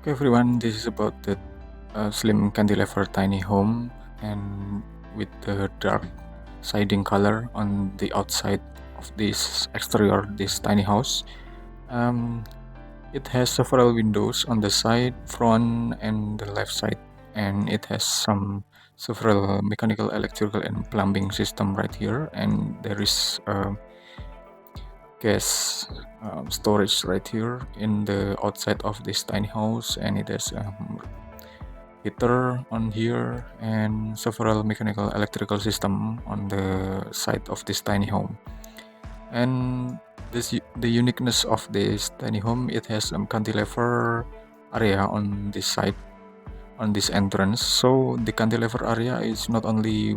Okay everyone, this is about the slim cantilever tiny home, and with the dark siding color on the outside of this exterior, this tiny house. Um, it has several windows on the side, front and the left side, and it has several mechanical, electrical and plumbing system right here, and there is gas storage right here in the outside of this tiny house, and it has heater on here and several mechanical electrical system on the side of this tiny home. And the uniqueness of this tiny home, it has cantilever area on this side, on this entrance. So the cantilever area is not only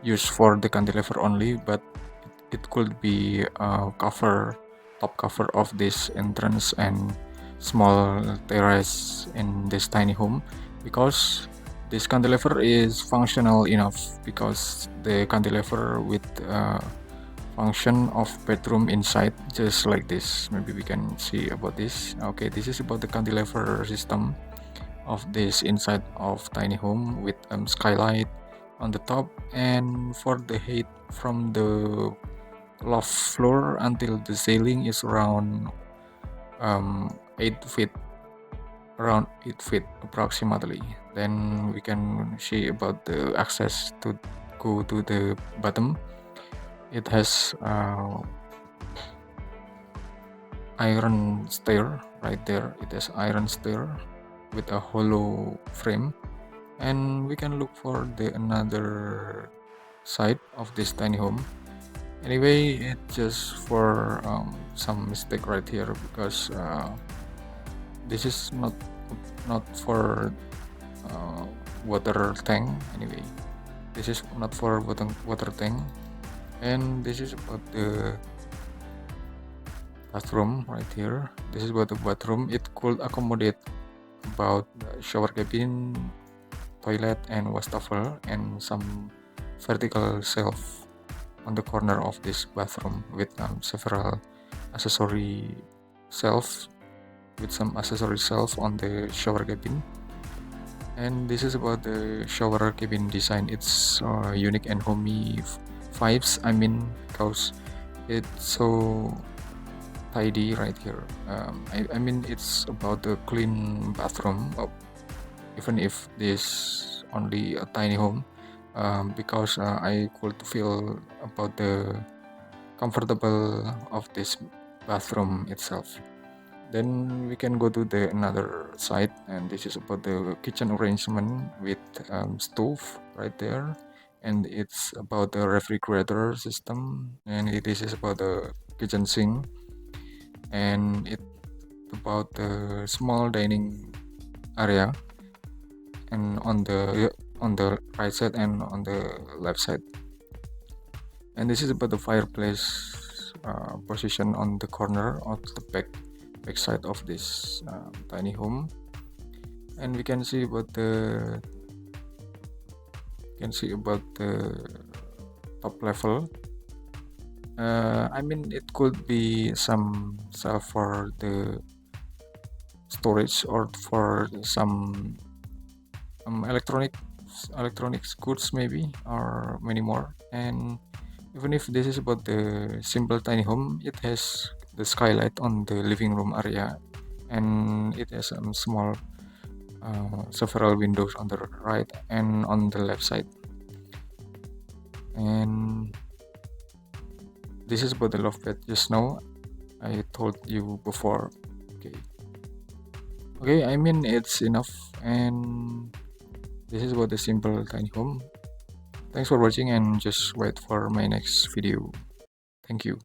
used for the cantilever only, but it could be top cover of this entrance and small terrace in this tiny home, because this cantilever is functional enough, because the cantilever with function of bedroom inside, just like this. Maybe we can see about this. Okay, this is about the cantilever system of this inside of tiny home with skylight on the top, and for the height from the loft floor until the ceiling is around 8 feet, around 8 feet approximately. Then we can see about the access to go to the bottom. It has iron stair right there. It has iron stair with a hollow frame, and we can look for the another side of this tiny home. Anyway, it's just for some mistake right here, because this is not for water tank. Anyway, this is not for water tank, and this is about the bathroom right here. This is about the bathroom. It could accommodate about the shower cabin, toilet and wastafel, and some vertical shelf on the corner of this bathroom with several accessory shelves, with some accessory shelf on the shower cabin. And this is about the shower cabin design. It's unique and homey vibes, I mean, because it's so tidy right here. I mean, it's about the clean bathroom, even if this only a tiny home, because I could feel about the comfortable of this bathroom itself. Then we can go to the another side, and this is about the kitchen arrangement with stove right there, and it's about the refrigerator system, and this is about the kitchen sink, and it's about the small dining area, and on the right side and on the left side. And this is about the fireplace position on the corner of the back side of this tiny home. And we can see about the top level. I mean, it could be some shelf for the storage, or for some electronics goods maybe, or many more. And even if this is about the simple tiny home, it has the skylight on the living room area, and it has some small several windows on the right and on the left side. And this is about the loft bed. Just now I told you before. Okay, I mean, it's enough, and this is about the simple tiny home. Thanks for watching, and just wait for my next video. Thank you.